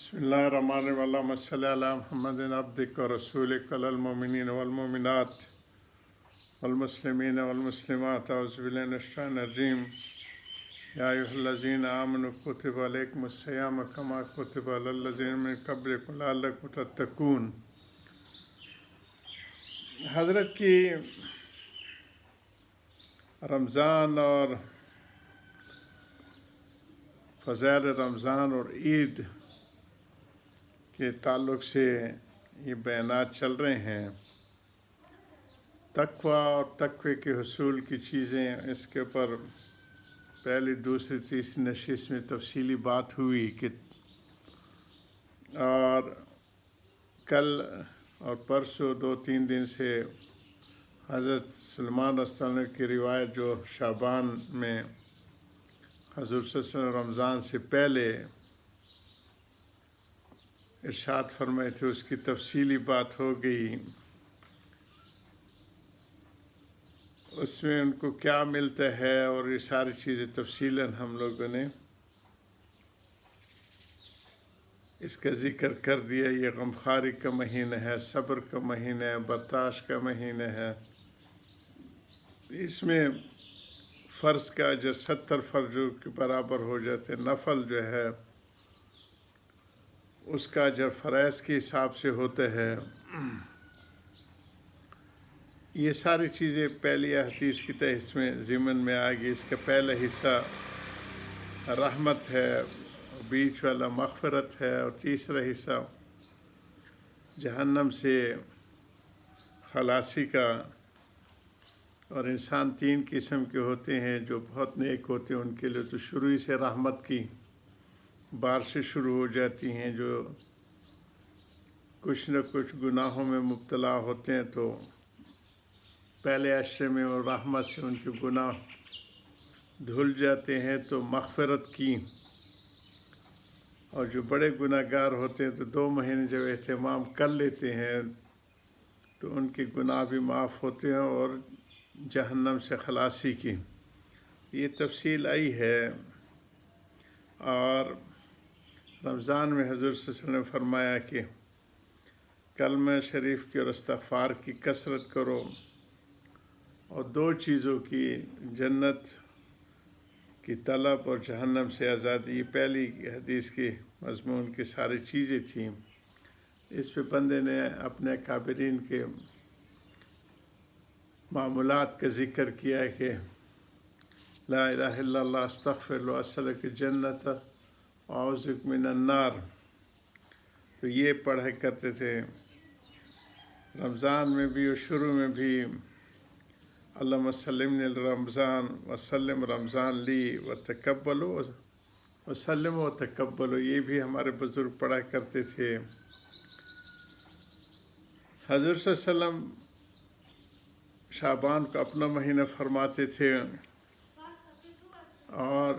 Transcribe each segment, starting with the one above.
बिस्मिल्लाहिर्रहमानिर्रहीम सल्ली अला मुहम्मदिन अब्दिक व रसूलिक अल मोमिनीन वल मोमिनात वल मुस्लिमीन वल मुस्लिमात औज़ु बिल्लाहि मिनश शैतानिर रजीम या अय्युहल्लज़ीना आमनु कुतिबा अलैकुमुस सियाम कमा कुतिबा अलल लज़ीना मिन क़ब्लिकुम लअल्लकुम तत्तक़ून। हज़रत की रमज़ान और फ़ज़ाइल रमज़ान और ईद के ताल्लुक़ से ये बयानात चल रहे हैं। तक़वा और तक़वे के हुसूल की चीज़ें, इसके ऊपर पहली दूसरी तीसरी नशिस्त में तफसीली बात हुई कि और कल और परसों 2-3 दिन से हज़रत सलमान रज़ियल्लाहु अन्हु की रिवायत जो शाबान में हुज़ूर सल्लल्लाहु अलैहि वसल्लम रमज़ान से पहले इरशाद फरमाए थे, उसकी तफसीली बात हो गई। उसमें उनको क्या मिलता है और ये सारी चीज़ें तफसीलन हम लोगों ने इसका ज़िक्र कर दिया। ये गमखारी का महीना है, सब्र का महीना है, बर्दाश्त का महीना है। इसमें फ़र्ज़ का जो 70 फ़र्ज़ों के बराबर हो जाते हैं, नफल जो है उसका जो फ़रज़ के हिसाब से होता है। ये सारी चीज़ें पहली हदीस की तहत इसमें ज़िमन में आएगी। इसका पहला हिस्सा रहमत है, बीच वाला मग़फ़िरत है और तीसरा हिस्सा जहन्नम से खलासी का। और इंसान 3 किस्म के होते हैं, जो बहुत नेक होते हैं उनके लिए तो शुरू ही से रहमत की बारिशें शुरू हो जाती हैं। जो कुछ न कुछ गुनाहों में मुब्तला होते हैं तो पहले अशरे में और रहमत से उनके गुनाह धुल जाते हैं तो मग़फ़िरत की। और जो बड़े गुनाहगार होते हैं तो 2 महीने जब एहतिमाम कर लेते हैं तो उनके गुनाह भी माफ़ होते हैं और जहन्नम से खलासी की ये तफसील आई है। और रमज़ान में हुज़ूर सल्लल्लाहु अलैहि वसल्लम ने फरमाया कि कलमा शरीफ की और इस्तिग़फ़ार की कसरत करो और 2 चीज़ों की, जन्नत की तलब और जहन्नम से आज़ादी। ये पहली हदीस की मज़मून की सारी चीज़ें थीं। इस पे बंदे ने अपने काबिरीन के मामूलात का ज़िक्र किया है कि ला इलाहा इल्लल्लाह अस्तग़फ़िरुल्लाह अस्सलुक जन्नत औज़ुक मिनन नार। तो ये पढ़ा करते थे रमज़ान में भी और शुरू में भी। अल्लाहुम्मा सल्लिमनी रमज़ान वसल्लिम रमज़ान ली व तक़ब्बलू वसल्लिम व तक़ब्बलू, ये भी हमारे बुज़ुर्ग पढ़ा करते थे। हज़रत सल्लल्लाहु अलैहि वसल्लम शाबान को अपना महीना फरमाते थे और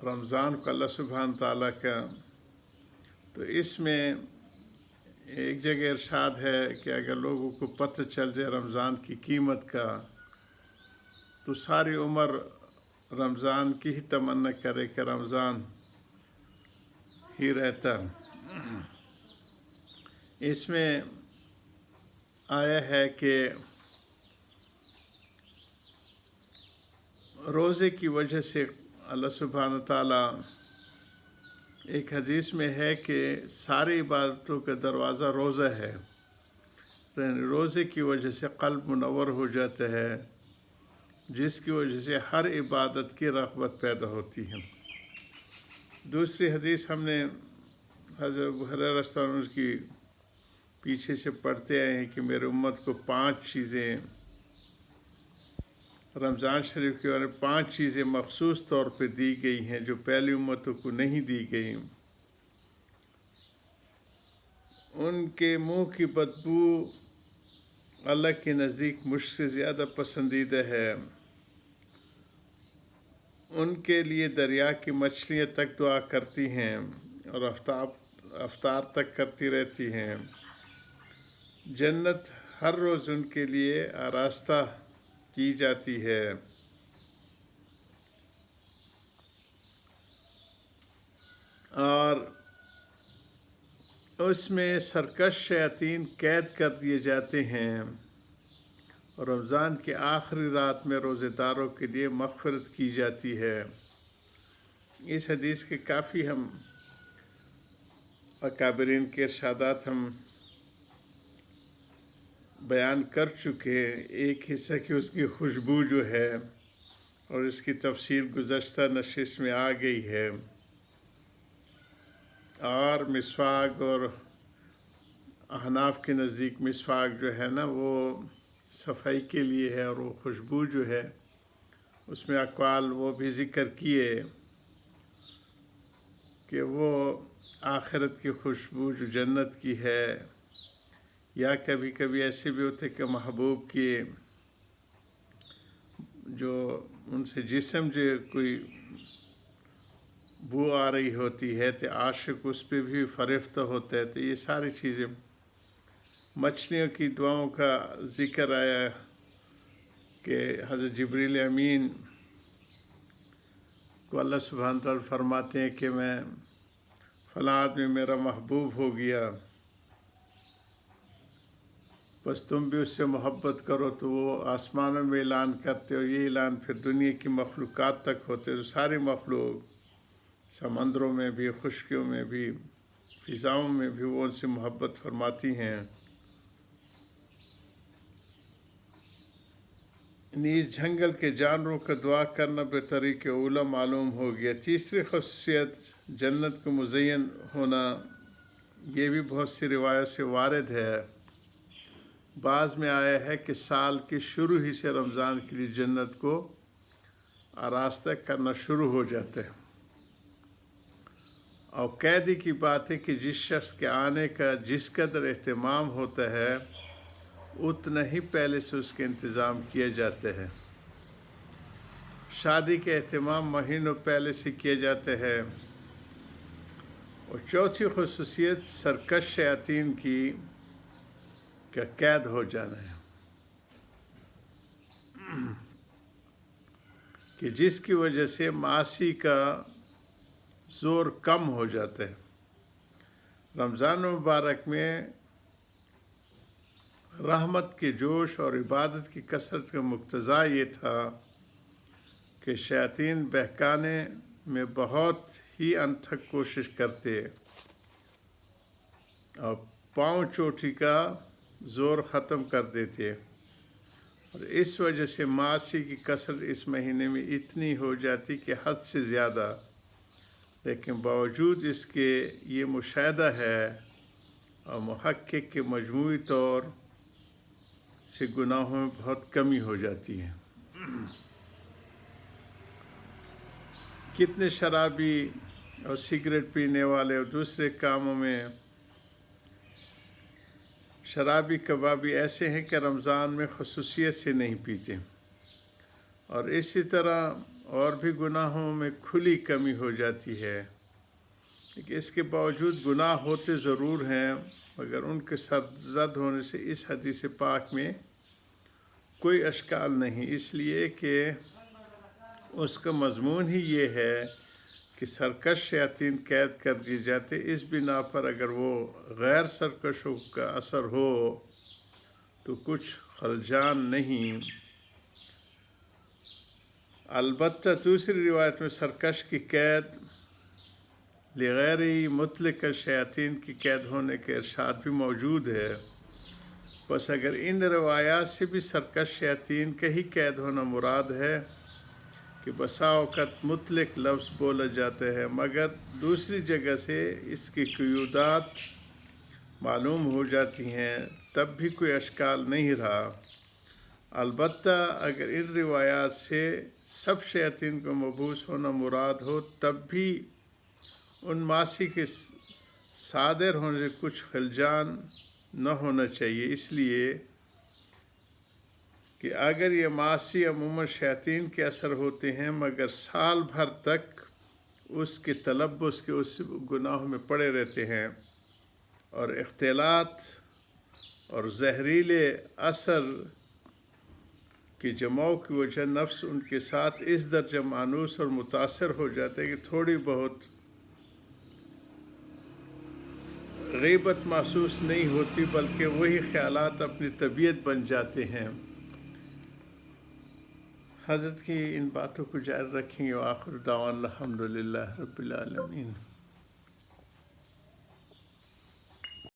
रमज़ान को अल्लाह सुब्हान ताला का। तो इसमें एक जगह इरशाद है कि अगर लोगों को पता चल जाए रमज़ान की कीमत का तो सारी उम्र रमज़ान की ही तमन्ना करे कि रमज़ान ही रहता। इसमें आया है कि रोज़े की वजह से अल्लाह सुब्हान ताला, एक हदीस में है कि सारी इबादतों का दरवाज़ा रोज़ा है। रोज़े की वजह से क़ल्ब मुनव्वर हो जाता है, जिसकी वजह से हर इबादत की रग़बत पैदा होती है। दूसरी हदीस हमने हज़रत अबू हुरैरा रज़ियल्लाहु अन्हु की पीछे से पढ़ते आए हैं कि मेरे उम्मत को 5 चीज़ें, रमज़ान शरीफ के बारे में 5 चीज़ें मख़सूस तौर पे दी गई हैं जो पहली उम्मतों को नहीं दी गई। उनके मुँह की बदबू अल्लाह के नज़दीक मुझसे ज़्यादा पसंदीदा है। उनके लिए दरिया की मछलियाँ तक दुआ करती हैं और अफ्तार तक करती रहती हैं। जन्नत हर रोज़ उनके लिए आरास्ता की जाती है। और اس میں سرکش شیاطین قید کر دیے جاتے ہیں، اور رمضان کی آخری رات میں روزے داروں کے لیے مغفرت کی جاتی ہے۔ اس حدیث کے کافی ہم اکابرین کے ارشادات ہم بیان کر چکے ہیں۔ ایک حصہ کہ اس کی خوشبو جو ہے، اور اس کی تفصیل گزشتہ نشست میں آ گئی ہے، اور مسواک اور احناف کے نزدیک مسواک جو ہے نا وہ صفائی کے لیے ہے، اور وہ خوشبو جو ہے اس میں اقوال وہ بھی ذکر کیے کہ وہ آخرت کی خوشبو جو جنت کی ہے، یا کبھی کبھی ایسے بھی ہوتے کہ محبوب کی جو ان سے جسم جو کوئی بو آ رہی ہوتی ہے تو عاشق اس پہ بھی فریفتہ ہوتا ہے۔ تو یہ ساری چیزیں، مچھلیوں کی دعاؤں کا ذکر آیا کہ حضرت جبریل امین کو اللہ سبحانہ تعالیٰ فرماتے ہیں کہ میں فلاں آدمی میرا محبوب ہو گیا، بس تم بھی اس سے محبت کرو۔ تو وہ آسمانوں میں اعلان کرتے، اور یہ اعلان پھر دنیا کی مخلوقات تک ہوتے، تو ساری مخلوق سمندروں میں بھی، خشکیوں میں بھی، فضاؤں میں بھی وہ ان سے محبت فرماتی ہیں۔ نیز جنگل کے جانوروں کا دعا کرنا بطریق اولیٰ معلوم ہو گیا۔ تیسری خصوصیت جنت کو مزین ہونا، یہ بھی بہت سی روایت سے وارد ہے۔ بعض میں آیا ہے کہ سال کے شروع ہی سے رمضان کے لیے جنت کو آراستہ کرنا شروع ہو جاتے ہیں۔ اور قیدی کی بات ہے کہ جس شخص کے آنے کا جس قدر اہتمام ہوتا ہے اتنا ہی پہلے سے اس کے انتظام کیے جاتے ہیں۔ شادی کے اہتمام مہینوں پہلے سے کیے جاتے ہیں۔ اور چوتھی خصوصیت سرکش شیاطین کی کا قید ہو جانا ہے، کہ جس کی وجہ سے معاصی کا زور کم ہو جاتا ہے۔ رمضان مبارک میں رحمت کے جوش اور عبادت کی کثرت کا مقتضا یہ تھا کہ شیاطین بہکانے میں بہت ہی انتھک کوشش کرتے اور پاؤں چوٹی کا زور ختم کر دیتے، اور اس وجہ سے معاصی کی کثرت اس مہینے میں اتنی ہو جاتی کہ حد سے زیادہ۔ لیکن باوجود اس کے یہ مشاہدہ ہے اور محقق کے مجموعی طور سے گناہوں میں بہت کمی ہو جاتی ہے۔ کتنے شرابی اور سگریٹ پینے والے اور دوسرے کاموں میں شرابی کبابی ایسے ہیں کہ رمضان میں خصوصیت سے نہیں پیتے، اور اسی طرح اور بھی گناہوں میں کھلی کمی ہو جاتی ہے۔ لیکن اس کے باوجود گناہ ہوتے ضرور ہیں، مگر ان کے سرزد ہونے سے اس حدیث پاک میں کوئی اشکال نہیں، اس لیے کہ اس کا مضمون ہی یہ ہے کہ سرکش شیاطین قید کر دیے جاتے۔ اس بنا پر اگر وہ غیر سرکشوں کا اثر ہو تو کچھ خلجان نہیں۔ البتہ دوسری روایت میں سرکش کی قید لغیر مطلق شیاطین کی قید ہونے کے ارشاد بھی موجود ہے۔ بس اگر ان روایات سے بھی سرکش شیاطین کا ہی قید ہونا مراد ہے کہ بسا اوقات مطلق لفظ بولا جاتا ہے، مگر دوسری جگہ سے اس کی قیودات معلوم ہو جاتی ہیں، تب بھی کوئی اشکال نہیں رہا۔ البتہ اگر ان روایات سے سب شیاطین کو مبعوث ہونا مراد ہو تب بھی ان معاصی کے صادر ہونے سے کچھ خلجان نہ ہونا چاہیے، اس لیے کہ اگر یہ معاصی عموماً شیاطین کے اثر ہوتے ہیں مگر سال بھر تک اس کے تلبس کے اس گناہوں میں پڑے رہتے ہیں، اور اختلاط اور زہریلے اثر کی جماؤ کی وجہ نفس ان کے ساتھ اس درجہ مانوس اور متاثر ہو جاتا ہے کہ تھوڑی بہت غیبت محسوس نہیں ہوتی، بلکہ وہی خیالات اپنی طبیعت بن جاتے ہیں۔ حضرت کی ان باتوں کو جاری رکھیں گے۔ وآخر دعوانا الحمدللہ رب العالمین۔